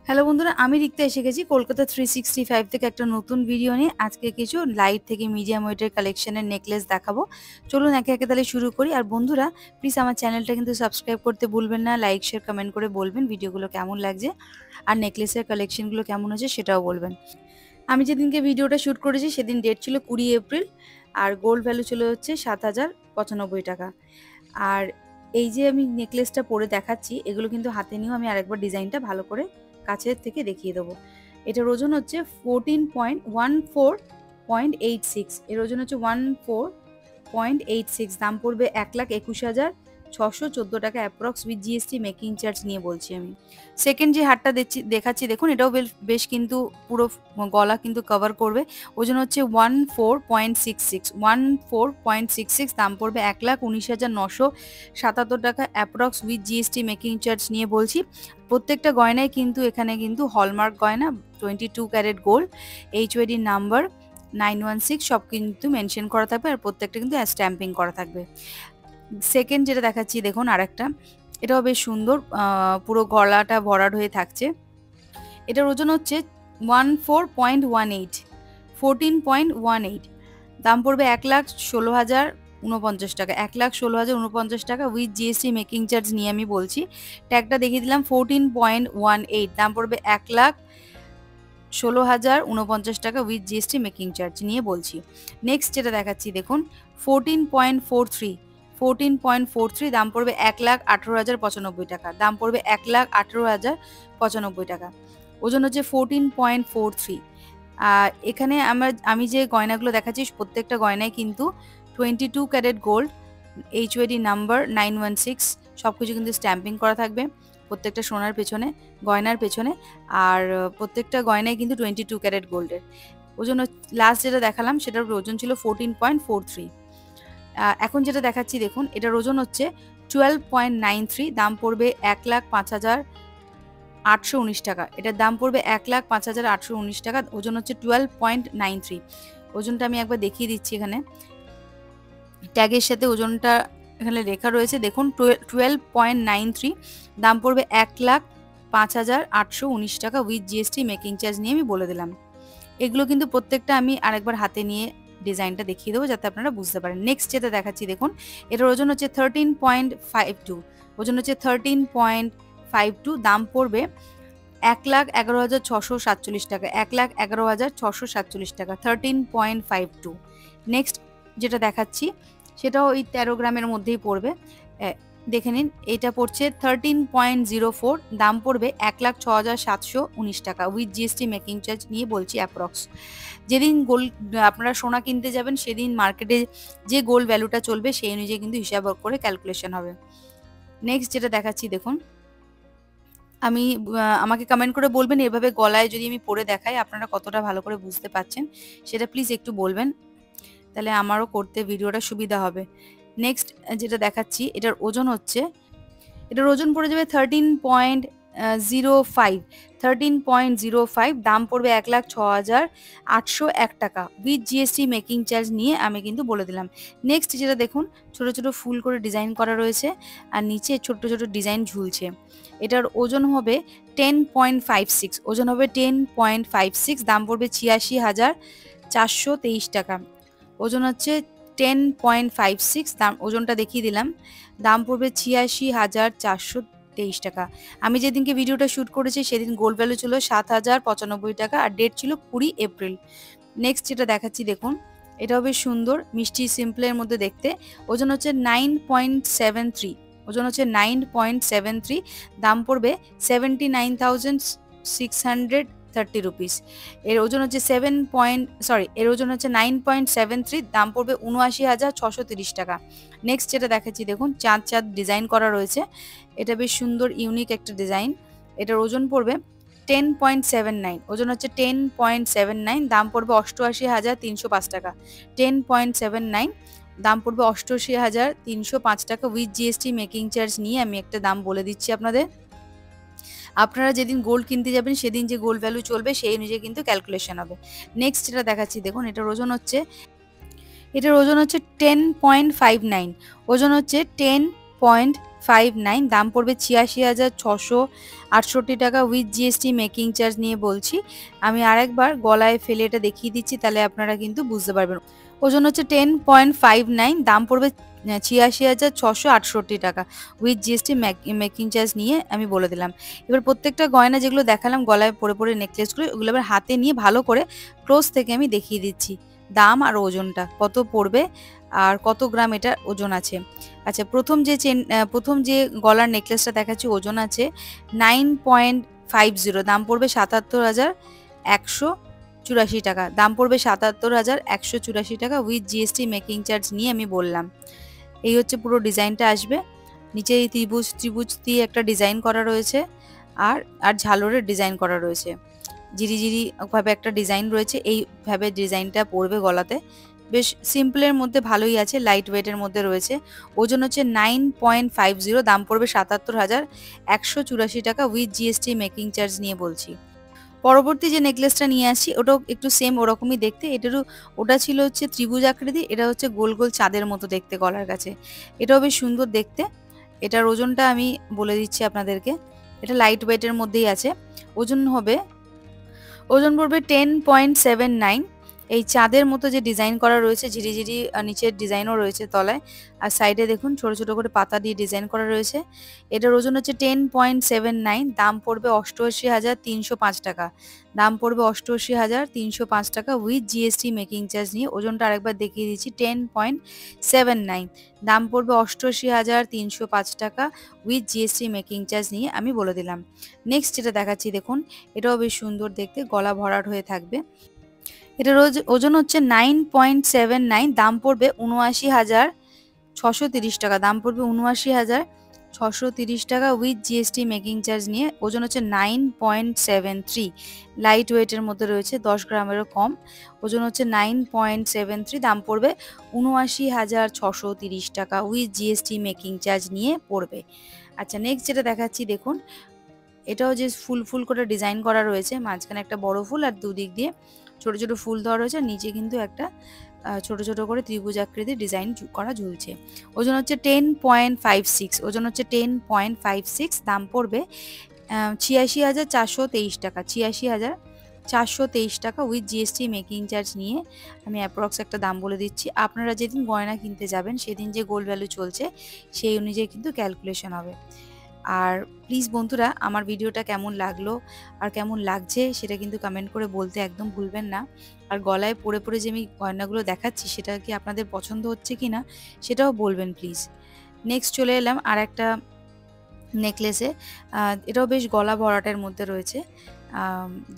Hello বন্ধুরা, আমি রিক্তা এসে গেছি কলকাতা 365 থেকে একটা নতুন ভিডিও নিয়ে। আজকে কিছু লাইট থেকে মিডিয়াম ওয়েটের কালেকশনের নেকলেস দেখাবো। চলুন একে একে তাহলে শুরু করি। আর বন্ধুরা প্লিজ আমার চ্যানেলটা কিন্তু সাবস্ক্রাইব করতে ভুলবেন না। লাইক শেয়ার কমেন্ট করে বলবেন ভিডিওগুলো কেমন লাগছে আর নেকলেসের কালেকশনগুলো কেমন হচ্ছে সেটাও বলবেন। আমি যেদিনকে ভিডিওটা শ্যুট করেছি সেদিন ডেট ছিল 20 এপ্রিল আর গোল্ড ভ্যালু ছিল হচ্ছে 7,095 টাকা। আর এই যে আমি নেকলেসটা পরে দেখাচ্ছি এগুলো কিন্তু হাতে নিয়েও আমি আরেকবার ডিজাইনটা ভালো করে কাছের থেকে দেখিয়ে দেবো। এটার ওজন হচ্ছে 14.14.86, এর ওজন হচ্ছে 14.86, দাম পড়বে 1,21,614 টাকা approx with GST making charge নিয়ে বলছি আমি। সেকেন্ড যে হারটা দেখাচ্ছি দেখুন, এটাও বেশ কিন্তু পুরো গলা কিন্তু কভার করবে। ওজন হচ্ছে 14.66, দাম পড়বে 1,19,977 টাকা approx with GST making charge নিয়ে বলছি। প্রত্যেকটা গয়নায় কিন্তু এখানে কিন্তু হলমার্ক গয়না, 22 ক্যারেট গোল্ড, এইচওআইডি নাম্বার 916 সব কিন্তু মেনশন করা থাকবে আর প্রত্যেকটা কিন্তু স্ট্যাম্পিং করা থাকবে। সেকেন্ড যেটা দেখাচ্ছি দেখুন আরেকটা, এটাও বেশ সুন্দর, পুরো গলাটা ভরাট হয়ে থাকছে। এটার ওজন হচ্ছে 14.18, দাম পড়বে 1,16,049 টাকা, 1,16,049 টাকা উইথ জিএসটি মেকিং চার্জ নিয়ে আমি বলছি। ট্যাগটা দেখিয়ে দিলাম 14.18, দাম পড়বে 1,16,049 টাকা উইথ জিএসটি মেকিং চার্জ নিয়ে বলছি। নেক্সট যেটা দেখাচ্ছি দেখুন 14.43, দাম পড়বে 1,18,095 টাকা, দাম পড়বে 1,18,095 টাকা। ওজন হচ্ছে 14.43। আর এখানে আমি যে গয়নাগুলো দেখাচ্ছি প্রত্যেকটা গয়নায় কিন্তু 22 ক্যারেট গোল্ড, এইচওআইডি নাম্বার 916 সবকিছু কিন্তু স্ট্যাম্পিং করা থাকবে প্রত্যেকটা সোনার পেছনে, গয়নার পেছনে। আর প্রত্যেকটা গয়নায় কিন্তু 22 ক্যারেট গোল্ডের। ওজন লাস্ট যেটা দেখালাম সেটার ওজন ছিল 14.43। এখন যেটা দেখাচ্ছি দেখুন, এটার ওজন হচ্ছে 12.93, দাম পড়বে 1,05,819 টাকা, এটার দাম পড়বে 1,05,819 টাকা, ওজন হচ্ছে 12.93। ওজনটা আমি একবার দেখিয়ে দিচ্ছি, এখানে ট্যাগের সাথে ওজনটা এখানে লেখা রয়েছে দেখুন 12.93, দাম পড়বে 1,05,819 টাকা উইথ জিএসটি মেকিং চার্জ নিয়ে আমি বলে দিলাম। এগুলো কিন্তু প্রত্যেকটা আমি আরেকবার হাতে নিয়ে ডিজাইনটা দেখিয়ে দেবো যাতে আপনারা বুঝতে পারেন। নেক্সট যেটা দেখাচ্ছি দেখুন, এটার ওজন হচ্ছে 13.52, ওজন হচ্ছে 13.52, দাম পড়বে 1,11,647 টাকা, 1,11,647 টাকা, 13.52। নেক্সট যেটা দেখাচ্ছি সেটাও ওই 13 গ্রামের মধ্যেই পড়বে। দেখে নিন, এটা পড়ছে 13.04, দাম পড়বে 1,06,719 টাকা উইথ জিএসটি মেকিং চার্জ নিয়ে বলছি অ্যাপ্রক্স। যেদিন গোল্ড আপনারা সোনা কিনতে যাবেন সেদিন মার্কেটে যে গোল্ড ভ্যালুটা চলবে সেই অনুযায়ী কিন্তু হিসাব করে ক্যালকুলেশন হবে। নেক্সট যেটা দেখাচ্ছি দেখুন, আমাকে কমেন্ট করে বলবেন এভাবে গলায় যদি আমি পরে দেখাই আপনারা কতটা ভালো করে বুঝতে পারছেন সেটা প্লিজ একটু বলবেন, তাহলে আমারও করতে ভিডিওটা সুবিধা হবে। নেক্সট যেটা দেখাচ্ছি এটার ওজন পড়ে যাবে 13.05, দাম পড়বে 1,06,801 টাকা উইথ জিএসটি মেকিং চার্জ নিয়ে আমি কিন্তু বলে দিলাম। নেক্সট যেটা দেখুন, ছোট ছোট ফুল করে ডিজাইন করা রয়েছে আর নিচে ছোট ছোট ডিজাইন ঝুলছে। এটার ওজন হবে 10.56, দাম পড়বে 86,423 টাকা। ওজন হচ্ছে 10.56, দাম ওজনটা দেখিয়ে দিলাম, দাম পড়বে 86,423 টাকা। আমি যেদিনকে ভিডিওটা শ্যুট করেছি সেদিন গোল্ড ভ্যালু ছিল 7,095 টাকা আর ডেট ছিল 20 এপ্রিল। নেক্সট যেটা দেখাচ্ছি দেখুন, এটাও বেশ সুন্দর মিষ্টি সিম্পলের মধ্যে দেখতে। ওজন হচ্ছে 9.73, দাম পড়বে 79,630 রুপিস। এর ওজন হচ্ছে 9.73, দাম পড়বে 79,630 টাকা। নেক্সট যেটা দেখাচ্ছি দেখুন, চাঁদ ডিজাইন করা রয়েছে, এটা বেশ সুন্দর ইউনিক একটা ডিজাইন। এটার ওজন পড়বে 10.79, ওজন হচ্ছে 10.79, দাম পড়বে 88,305 টাকা, 10.79, দাম পড়বে 88,305 টাকা উইথ জিএসটি মেকিং চার্জ নিয়ে আমি একটা দাম বলে দিচ্ছি আপনাদের। আপনারা যেদিন গোল্ড কিনতে যাবেন সেদিন যে গোল্ড ভ্যালু চলবে সেই অনুযায়ী কিন্তু ক্যালকুলেশন হবে। নেক্সট যেটা দেখাচ্ছি দেখুন, এটার ওজন হচ্ছে 10.59, ওজন হচ্ছে 10.59, 59, দাম পড়বে 86,668 টাকা উইথ জিএসটি মেকিং চার্জ নিয়ে বলছি। আমি আরেকবার গলায় ফেলে এটা দেখিয়ে দিচ্ছি, তাহলে আপনারা কিন্তু বুঝতে পারবেন। ওজন হচ্ছে 10.59, দাম পড়বে 86,668 টাকা উইথ জিএসটি মেকিং চার্জ নিয়ে আমি বলে দিলাম। এবার প্রত্যেকটা গয়না যেগুলো দেখালাম গলায় পরে পরে নেকলেসগুলো, ওগুলো আবার হাতে নিয়ে ভালো করে ক্লোজ থেকে আমি দেখিয়ে দিচ্ছি দাম আর ওজনটা কত পড়বে আর কত গ্রাম এটা ওজন আছে। আচ্ছা, প্রথম যে গলার নেকলেসটা দেখাচ্ছি ওজন আছে 9.50, দাম পড়বে 77,184 টাকা, দাম পড়বে 77,184 টাকা উইথ জিএসটি মেকিং চার্জ নিয়ে আমি বললাম। এই হচ্ছে পুরো ডিজাইনটা আসবে। নিচে এই ত্রিভুজ দিয়ে একটা ডিজাইন করা রয়েছে আর আর ঝালরের ডিজাইন করা রয়েছে, জিরি ভাবে একটা ডিজাইন রয়েছে, এইভাবে ডিজাইনটা পড়বে গলাতে। বেশ সিম্পলের মধ্যে ভালোই আছে, লাইট ওয়েটের মধ্যে রয়েছে। ওজন হচ্ছে 9.50, দাম পড়বে 77,184 টাকা উইথ জিএসটি মেকিং চার্জ নিয়ে বলছি। পরবর্তী যে নেকলেসটা নিয়ে আসছি ওটাও একটু সেম ওরকমই দেখতে, ওটা ছিল হচ্ছে ত্রিভুজ আকৃতি, এটা হচ্ছে গোল গোল চাঁদের মতো দেখতে গলার কাছে, এটাও বেশ সুন্দর দেখতে। এটার ওজনটা আমি বলে দিচ্ছি আপনাদেরকে, এটা লাইট ওয়েটের মধ্যেই আছে। ওজন পড়বে 10.79। এই চাঁদের মতো যে ডিজাইন করা রয়েছে, ঝিরিঝিরি নিচের ডিজাইনও রয়েছে তলায়, আর সাইডে দেখুন ছোট ছোট করে পাতা দিয়ে ডিজাইন করা রয়েছে। এটার ওজন হচ্ছে 10.79, দাম পড়বে 88,305 টাকা, দাম পড়বে 88,305 টাকা উইথ জিএসটি মেকিং চার্জ নিয়ে। ওজনটা আরেকবার দেখিয়ে দিচ্ছি, 10.79, দাম পড়বে 88,305 টাকা উইথ জিএসটি মেকিং চার্জ নিয়ে আমি বলে দিলাম। নেক্সট যেটা দেখাচ্ছি দেখুন, এটাও বেশ সুন্দর দেখতে, গলা ভরাট হয়ে থাকবে। এটার ওজন হচ্ছে 9.79, দাম পড়বে 79,630 টাকা, দাম পড়বে 79,630 টাকা উইথ জিএসটি মেকিং চার্জ নিয়ে। ওজন হচ্ছে 9.73, লাইট ওয়েটের মধ্যে রয়েছে, 10 গ্রামেরও কম। ওজন হচ্ছে 9.73, দাম পড়বে 79,630 টাকা উইথ জিএসটি মেকিং চার্জ নিয়ে পড়বে। আচ্ছা, নেক্সট যেটা দেখাচ্ছি দেখুন, এটাও যে ফুল করে ডিজাইন করা রয়েছে, মাঝখানে একটা বড় ফুল আর দুদিক দিয়ে ছোট ছোট ফুল দেওয়া রয়েছে, নিচে কিন্তু একটা ছোট ছোট করে ত্রিভুজ আকৃতির ডিজাইন করা ঝুলছে। ওজন হচ্ছে 10.56, ওজন হচ্ছে 10.56, দাম পড়বে 86,423 টাকা, 86,423 টাকা উইথ জিএসটি মেকিং চার্জ নিয়ে আমি অ্যাপ্রক্স একটা দাম বলে দিচ্ছি। আপনারা যেদিন গয়না কিনতে যাবেন সেদিন যে গোল্ড ভ্যালু চলছে সেই অনুযায়ী কিন্তু ক্যালকুলেশন হবে। আর প্লিজ বন্ধুরা, আমার ভিডিওটা কেমন লাগলো আর কেমন লাগছে সেটা কিন্তু কমেন্ট করে বলতে একদম ভুলবেন না। আর গলায় পরে পরে যে আমি গয়নাগুলো দেখাচ্ছি সেটা কি আপনাদের পছন্দ হচ্ছে কি না সেটাও বলবেন প্লিজ। নেক্সট চলে এলাম আর একটা নেকলেসে, এটাও বেশ গলা ভরাটের মধ্যে রয়েছে।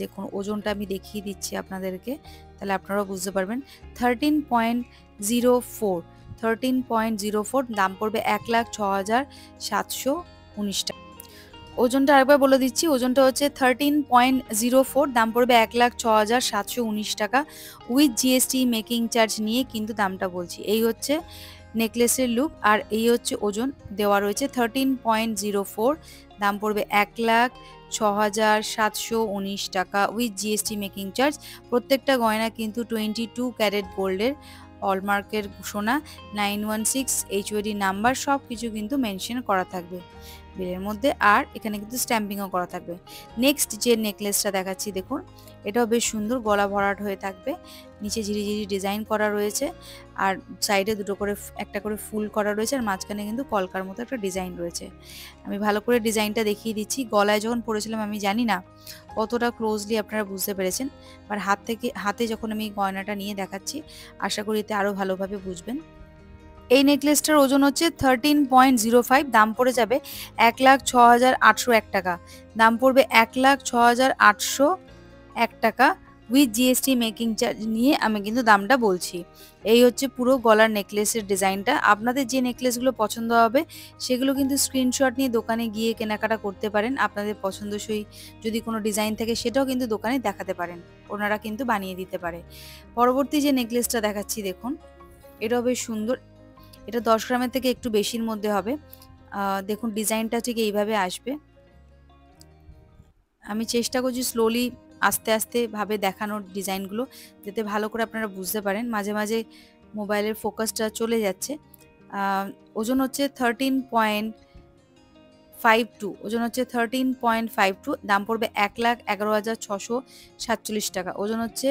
দেখুন ওজনটা আমি দেখিয়ে দিচ্ছি আপনাদেরকে, তাহলে আপনারাও বুঝতে পারবেন। 13.04, 13.04, দাম পড়বে 1,06,719 টাকা। ওজনটা আরেকবার বলে দিচ্ছি, ওজনটা হচ্ছে 13.04, দাম পড়বে 1,06,719 টাকা উইথ জিএসটি মেকিং চার্জ নিয়ে কিন্তু দামটা বলছি। এই হচ্ছে নেকলেসের লুক আর এই হচ্ছে ওজন দেওয়া রয়েছে 13.04, দাম পড়বে 1,06,719 টাকা উইথ জিএসটি মেকিং চার্জ। প্রত্যেকটা গয়না কিন্তু 22 ক্যারেট গোল্ডের, হলমার্কের সোনা, 916 এইচওডি নাম্বার, সব কিছু কিন্তু মেনশন করা থাকবে বিলের মধ্যে, আর এখানে কিন্তু স্ট্যাম্পিংও করা থাকবে। নেক্সট যে নেকলেসটা দেখাচ্ছি দেখুন, এটাও বেশ সুন্দর, গলা ভরাট হয়ে থাকবে, নিচে ঝিরিঝিরি ডিজাইন করা রয়েছে আর সাইডে একটা করে ফুল করা রয়েছে আর মাঝখানে কিন্তু কলকার মতো একটা ডিজাইন রয়েছে। আমি ভালো করে ডিজাইনটা দেখিয়ে দিচ্ছি। গলায় যখন পরেছিলাম আমি জানি না কতটা ক্লোজলি আপনারা বুঝতে পেরেছেন, আর হাতে যখন আমি গয়নাটা নিয়ে দেখাচ্ছি আশা করি এতে আরও ভালোভাবে বুঝবেন। এই নেকলেসটার ওজন হচ্ছে 13.05, দাম পড়ে যাবে 1,06,801 টাকা, দাম পড়বে 1,06,801 টাকা উইথ জিএসটি মেকিং চার্জ নিয়ে আমি কিন্তু দামটা বলছি। এই হচ্ছে পুরো গলার নেকলেসের ডিজাইনটা। আপনাদের যে নেকলেসগুলো পছন্দ হবে সেগুলো কিন্তু স্ক্রিনশট নিয়ে দোকানে গিয়ে কেনাকাটা করতে পারেন। আপনাদের পছন্দসই যদি কোনো ডিজাইন থাকে সেটাও কিন্তু দোকানে দেখাতে পারেন, ওনারা কিন্তু বানিয়ে দিতে পারে। পরবর্তী যে নেকলেসটা দেখাচ্ছি দেখুন, এটাও বেশ সুন্দর, এটা 10 গ্রামের থেকে একটু বেশির মধ্যে হবে। দেখুন ডিজাইনটা ঠিক এইভাবে আসবে। আমি চেষ্টা করছি স্লোলি আস্তে আস্তে ভাবে দেখানোর ডিজাইনগুলো, যাতে ভালো করে আপনারা বুঝতে পারেন। মাঝে মাঝে মোবাইলের ফোকাসটা চলে যাচ্ছে। ওজন হচ্ছে 52, ওজন হচ্ছে 13.52, দাম পড়বে 1,11,647 টাকা। ওজন হচ্ছে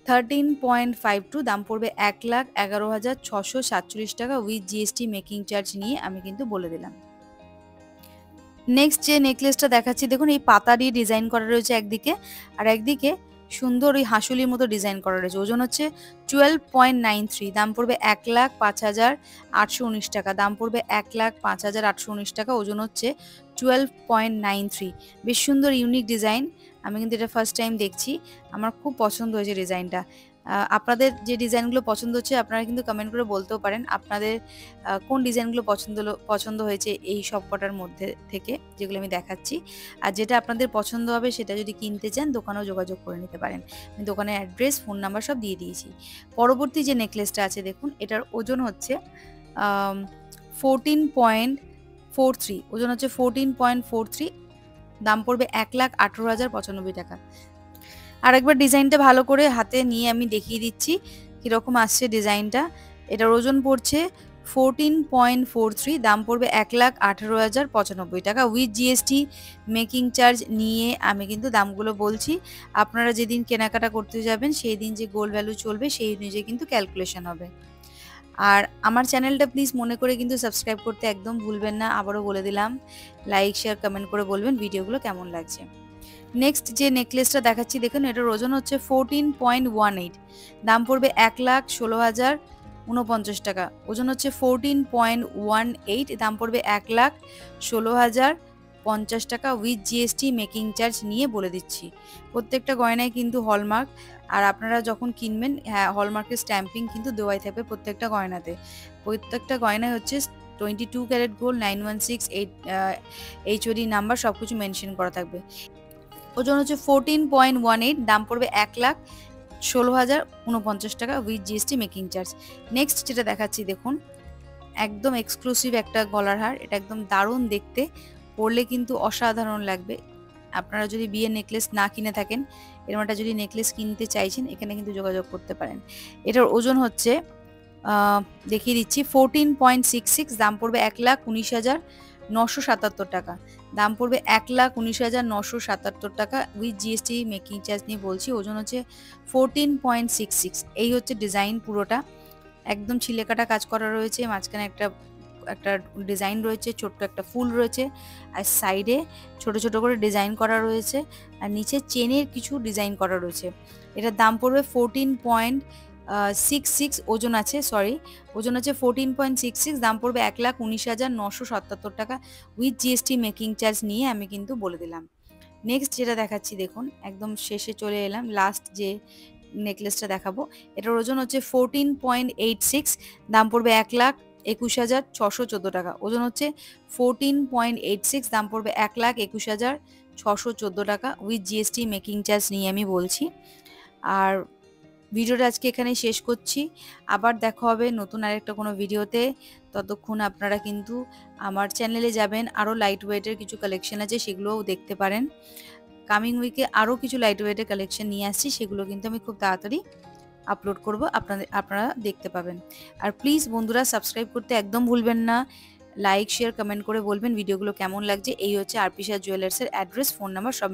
13.52, দাম পড়বে 1,11,647 টাকা উইথ জিএসটি মেকিং চার্জ নিয়ে আমি কিন্তু বলে দিলাম। নেক্সট যে নেকলেসটা দেখাচ্ছি দেখুন, এই পাতা দিয়ে ডিজাইন করা রয়েছে একদিকে, আর একদিকে সুন্দর ওই হাঁসুলির মতো ডিজাইন করা রয়েছে। ওজন হচ্ছে 12.93, দাম পড়বে 1,05,819 টাকা। দাম পড়বে 1,05,819 টাকা। ওজন হচ্ছে 12.93। বেশ সুন্দর ইউনিক ডিজাইন। আমি কিন্তু এটা ফার্স্ট টাইম দেখছি, আমার খুব পছন্দ হয়েছে ডিজাইনটা। আপনাদের যে ডিজাইনগুলো পছন্দ হচ্ছে আপনারা কিন্তু কমেন্ট করে বলতেও পারেন আপনাদের কোন ডিজাইনগুলো পছন্দ হয়েছে এই সব কটার মধ্যে থেকে যেগুলো আমি দেখাচ্ছি। আর যেটা আপনাদের পছন্দ হবে সেটা যদি কিনতে চান দোকানেও যোগাযোগ করে নিতে পারেন। আমি দোকানের অ্যাড্রেস, ফোন নাম্বার সব দিয়ে দিয়েছি। পরবর্তী যে নেকলেসটা আছে দেখুন, এটার ওজন হচ্ছে 14.43, ওজন হচ্ছে 14.43, দাম পড়বে 1,18,095 টাকা। আরেকবার ডিজাইনটা ভালো করে হাতে নিয়ে আমি দেখিয়ে দিচ্ছি কীরকম আসছে ডিজাইনটা। এটার ওজন পড়ছে 14.43, দাম পড়বে 1,18,095 টাকা উইথ জিএসটি মেকিং চার্জ নিয়ে আমি কিন্তু দামগুলো বলছি। আপনারা যেদিন কেনাকাটা করতে যাবেন সেই দিন যে গোল্ড ভ্যালু চলবে সেই অনুযায়ী কিন্তু ক্যালকুলেশন হবে। আর আমার চ্যানেলটা প্লিজ মনে করে কিন্তু সাবস্ক্রাইব করতে একদম ভুলবেন না। আবারও বলে দিলাম, লাইক শেয়ার কমেন্ট করে বলবেন ভিডিওগুলো কেমন লাগছে। নেক্সট যে নেকলেসটা দেখাচ্ছি দেখুন, এটার ওজন হচ্ছে 14.18, দাম পড়বে 1,16,049 টাকা। ওজন হচ্ছে 14.18, দাম পড়বে 1,16,050 টাকা উইথ জিএসটি মেকিং চার্জ নিয়ে বলে দিচ্ছি। প্রত্যেকটা গয়নায় কিন্তু হলমার্ক, আর আপনারা যখন কিনবেন হ্যাঁ হলমার্কের স্ট্যাম্পিং কিন্তু দেওয়াই থাকবে প্রত্যেকটা গয়নাতে। প্রত্যেকটা গয়নায় হচ্ছে 22 ক্যারেট গোল্ড 9168 HOD নাম্বার সব কিছু মেনশন করা থাকবে। ওজন হচ্ছে 14.18, দাম পড়বে 1,16,049 টাকা with GST making charge. Next যেটা দেখাচ্ছি দেখুন, একদম এক্সক্লুসিভ একটা গলার হার। এটা একদম দারুণ দেখতে, পরলে কিন্তু অসাধারণ লাগবে। আপনারা যদি বিয়ের নেকলেস না কিনে থাকেন, এরকম একটা যদি নেকলেস কিনতে চাইছেন এখানে কিন্তু যোগাযোগ করতে পারেন। এটার ওজন হচ্ছে দেখিয়ে দিচ্ছি 14.66, দাম পড়বে 1,19,977 টাকা। দাম পড়বে 1,19,977 টাকা উইথ জিএসটি মেকিং চার্জ নিয়ে বলছি। ওজন হচ্ছে 14.66। এই হচ্ছে ডিজাইন পুরোটা, একদম ছিলেকাটা কাজ করা রয়েছে। মাঝখানে একটা ডিজাইন রয়েছে, ছোট্ট একটা ফুল রয়েছে, আর সাইডে ছোট ছোট করে ডিজাইন করা রয়েছে, আর নিচে চেনের কিছু ডিজাইন করা রয়েছে। এটার দাম পড়বে 14.66, ওজন আছে ওজন আছে 14.66, দাম পড়বে 1,19,977 টাকা উইথ জিএসটি মেকিং চার্জ নিয়ে আমি কিন্তু বলে দিলাম। নেক্সট যেটা দেখাচ্ছি দেখুন, একদম শেষে চলে এলাম, লাস্ট যে নেকলেসটা দেখাবো। এটার ওজন হচ্ছে 14.86, দাম পড়বে 1,21,614 টাকা। ওজন হচ্ছে 14.86, দাম পড়বে 1,21,614 টাকা উইথ জিএসটি মেকিং চার্জ নিয়ে আমি বলছি। আর ভিডিওটা আজকে এখানেই শেষ করছি। আবার দেখা হবে নতুন আরেকটা কোনো ভিডিওতে। ততক্ষণ আপনারা কিন্তু আমার চ্যানেলে যাবেন, আরও লাইট ওয়েটের কিছু কালেকশন আছে সেগুলোও দেখতে পারেন। কামিং উইকে আরও কিছু লাইট ওয়েটের কালেকশন নিয়ে আসছি, সেগুলো কিন্তু আমি খুব তাড়াতাড়ি আপলোড করব, আপনারা দেখতে পাবেন। আর প্লিজ বন্ধুরা সাবস্ক্রাইব করতে একদম ভুলবেন না, লাইক শেয়ার কমেন্ট করে বলবেন ভিডিওগুলো কেমন লাগছে। এই হচ্ছে আরপিশা জুয়েলার্সের অ্যাড্রেস, ফোন নাম্বার সব